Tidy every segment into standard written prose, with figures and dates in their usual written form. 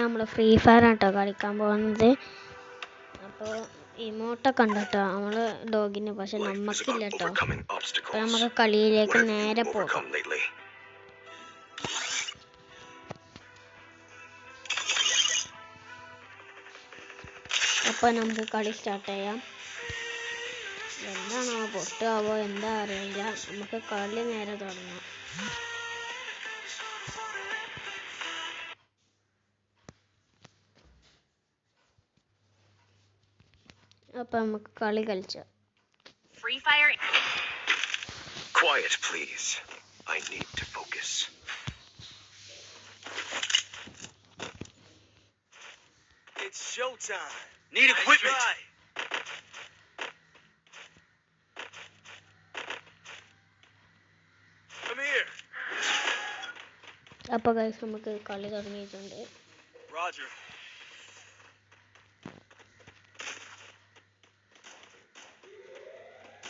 നമ്മൾ free fire ആട്ടോ കളിക്കാൻ പോകുന്നത്. അപ്പോൾ ഇമോട്ടൊക്കെ ഉണ്ട് കേട്ടോ നമ്മൾ ഡോഗിന്, പക്ഷെ നമുക്കില്ല കേട്ടോ. അപ്പോൾ നമുക്ക് കളിയിലേക്ക് നേരെ പോകാം. അപ്പോൾ നമുക്ക് കളി സ്റ്റാർട്ട് ചെയ്യാം. എന്താണോ പൊട്ടാവോ എന്താ അറിയില്ല. നമുക്ക് കളി നേരെ തുടങ്ങാം. അപ്പോൾ നമുക്ക് കളി കളിച്ചാം. Free Fire. Quiet, please. I need to focus. It's showtime. Need equipment. Come here. അപ്പോൾ ഗൈസ് നമുക്ക് കളി തുടങ്ങിയിട്ടുണ്ട്. Roger.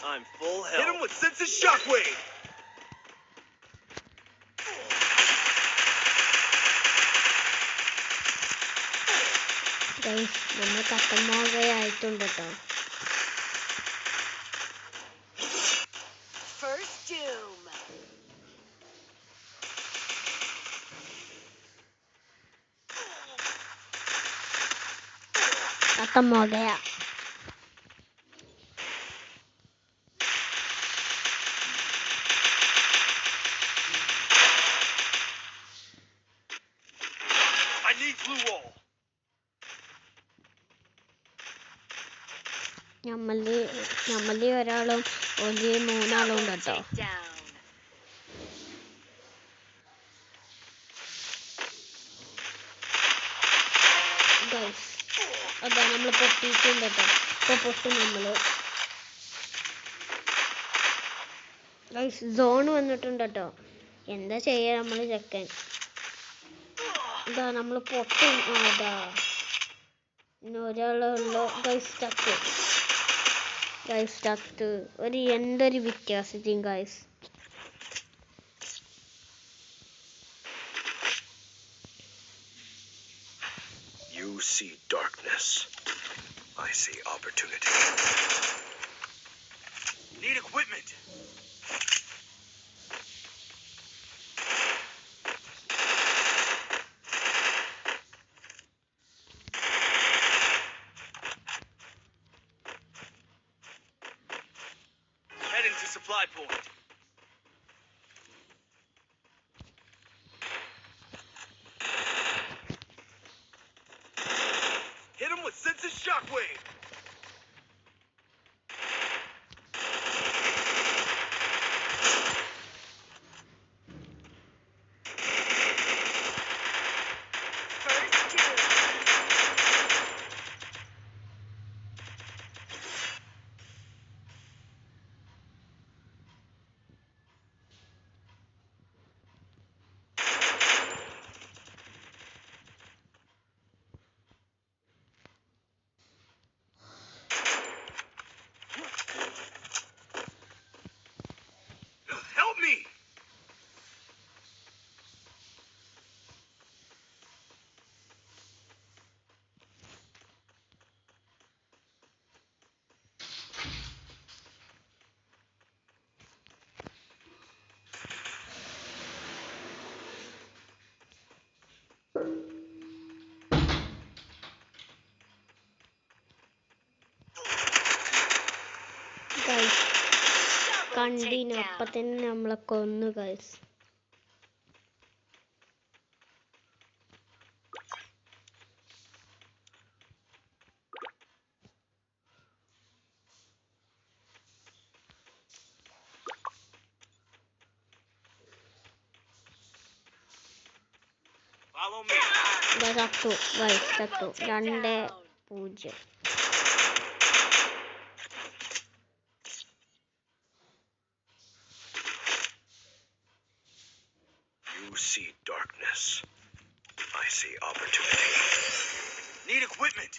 I'm full health. Hit him with sense of shockwave. Guys നമ്മൾ കത്തമോകയായിട്ടുണ്ട് കേട്ടോ. First doom. കത്തമോകയാ. I need blue wall. നമ്മളിൽ ഒരാളും ഒരു മൂന്നാളും ഉണ്ട് കേട്ടോ. ഗൈസ് അതാ നമ്മൾ പൊട്ടിയിട്ടുണ്ട് കേട്ടോ. ഇപ്പോൾ പൊട്ടും നമ്മൾ. ഗൈസ് സോൺ വന്നിട്ടുണ്ട് കേട്ടോ. എന്താ ചെയ്യുക നമ്മൾ ചെക്കൻ. ഇതാ നമ്മൾ പൊട്ടും. അതാ പിന്നെ ഒരാളുള്ള ഗൈസ് ചത്ത് ഒരു എന്തൊരു വ്യത്യാസം guys. You see darkness. I see opportunity. Need equipment. Heading to supply point. Hit him with sense of shockwave. First doom. Help me! Guys കണ്ടിന് അപ്പം തന്നെ നമ്മളെ കൊന്നു ഗൈസ്. Follow me. ചത്തു ഗൈസ്, ചത്തു. 2-0. You see darkness. I see opportunity. Need equipment.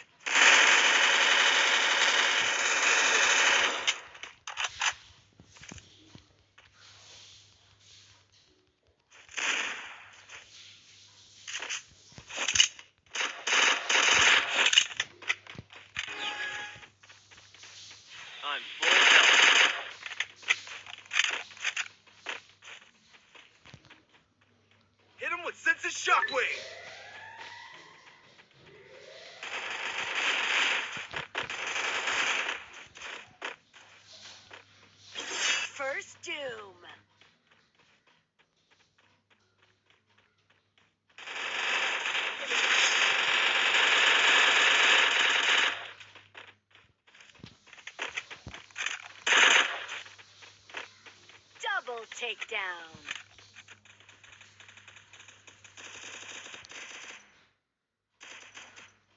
takedown.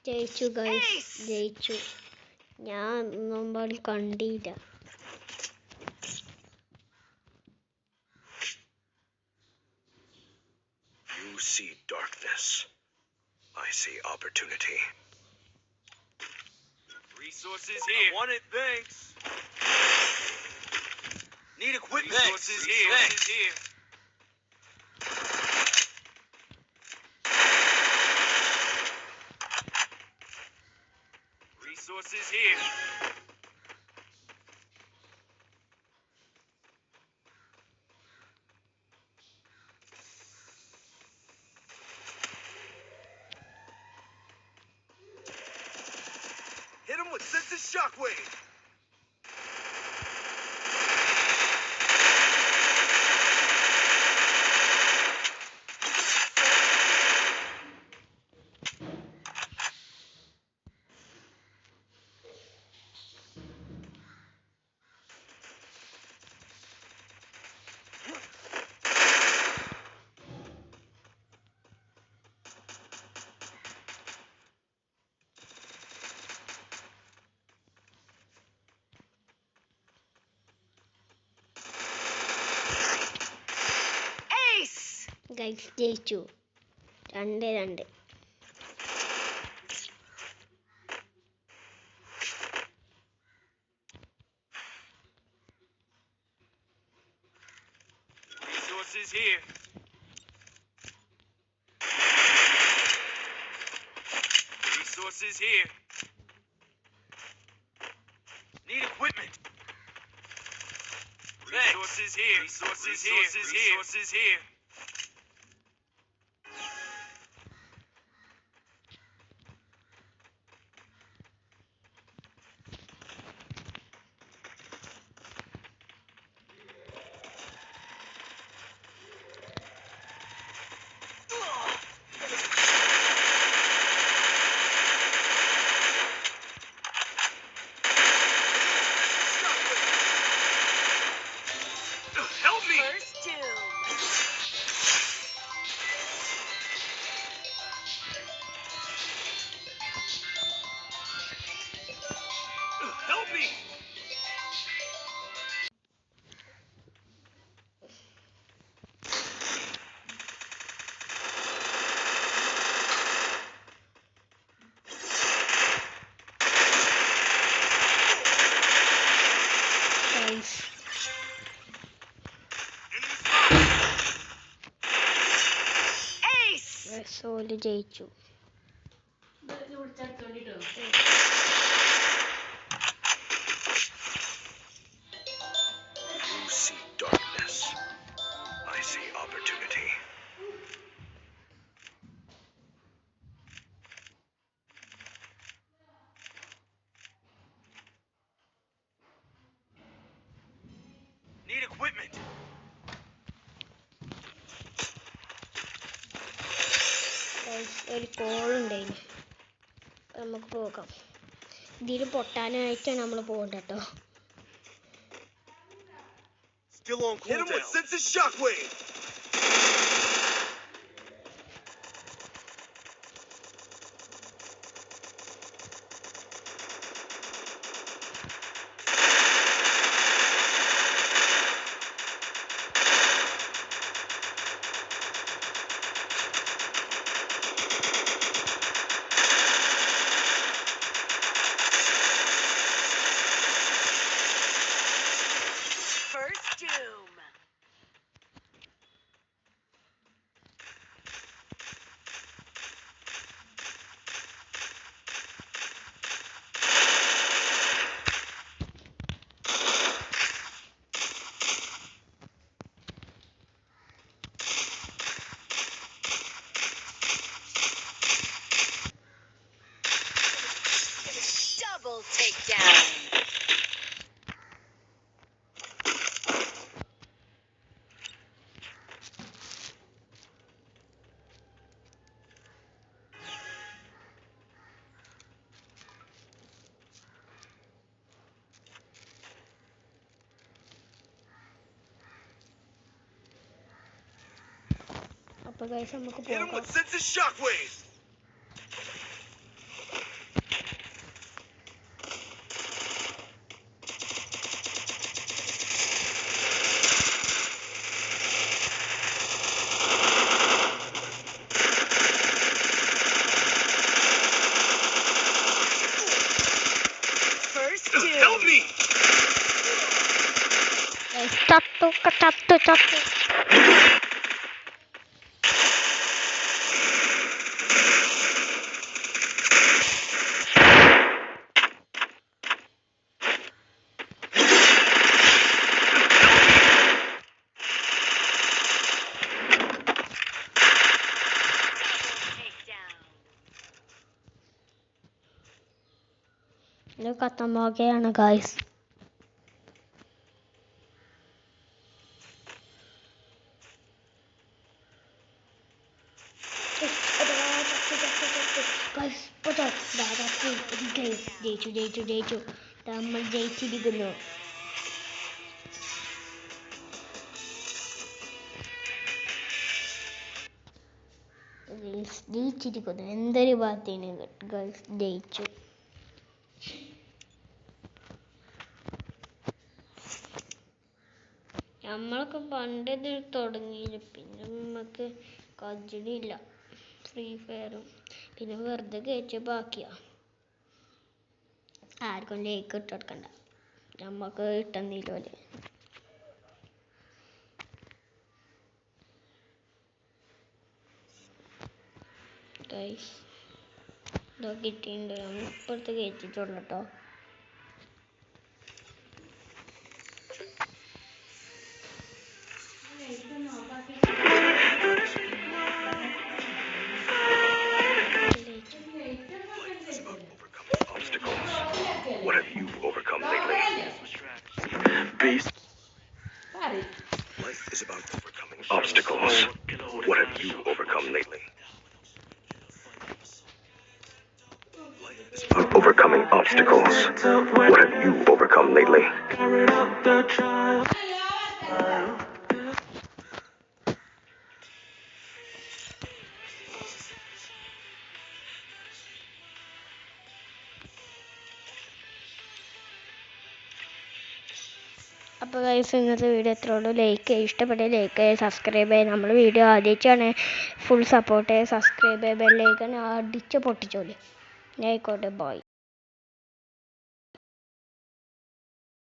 ജയിച്ചു guys, Ace! ജയിച്ചു. ഞാൻ ഒന്നും കണ്ടില്ല. You see darkness. I see opportunity. Resources here. I want it, thanks. Need equipment. Resources here. Resources here. Resources here. Hit him with sense of shockwave. Ace! Guys ജയിച്ചു. 2-2. Resources here. Resources here. Need equipment. Resources here. Resources here. Resources here. Help me. First doom. Help me. Guys Ace! റസോല് ജയിച്ചു. You see darkness. I see opportunity. Need equipment. Guys ഒരു കോളുണ്ടായിന്. നമുക്ക് പോകാം. ഇതിൽ പൊട്ടാനായിട്ടാണ് നമ്മൾ പോകണ്ട കേട്ടോ. Still on cooldown. Hit him with sense of shockwave. First doom. അപ്പോൾ guys നമുക്ക് Hit him പോകാം. with sensitive shockwaves. First kill. Help me! Guys, ചത്തു. Takedown. ഇത് കത്താൻ പോകുകയാണ് ഗൈസ്. ജയിച്ചു നമ്മൾ ജയിച്ചിരിക്കുന്നു. എന്തൊരു ഭാഗത്തിന് ഗൈസ് ജയിച്ചു. നമ്മളൊക്കെ പണ്ട് ഇത് തുടങ്ങിയില്ല, പിന്നെ നമുക്ക് കജ്ജിടില്ല ഫ്രീ ഫയറും, പിന്നെ വെറുതെ കയറ്റി ബാക്കിയാ. ആർക്കും ലേക്ക് ഇട്ട് കൊടുക്കണ്ട, നമുക്ക് ഇട്ടെന്നില്ലേ. ഇതൊക്കെ കിട്ടിയിട്ടുണ്ട്, നമ്മൾ ഇപ്പോഴത്തെ കയറ്റിട്ടുള്ളൂ കേട്ടോ. What have you overcome lately? Beast. Life is about overcoming obstacles. What have you overcome lately? Life is about overcoming obstacles. What have you overcome lately? അപ്പോൾ ഗൈസ് ഇന്നത്തെ വീഡിയോ എത്രയുള്ളൂ. ലൈക്ക് ചെയ്യുക, ഇഷ്ടപ്പെട്ട ലൈക്ക് ചെയ്യുക, സബ്സ്ക്രൈബ് ചെയ്യുക. നമ്മൾ video ആദ്യമായിട്ടാണ് full support ചെയ്യുക, subscribe ചെയ്യുക, ബെല്ലൈക്കൺ അടിച്ച് പൊട്ടിച്ചോളി. ആയിക്കോട്ടെ, ബൈ.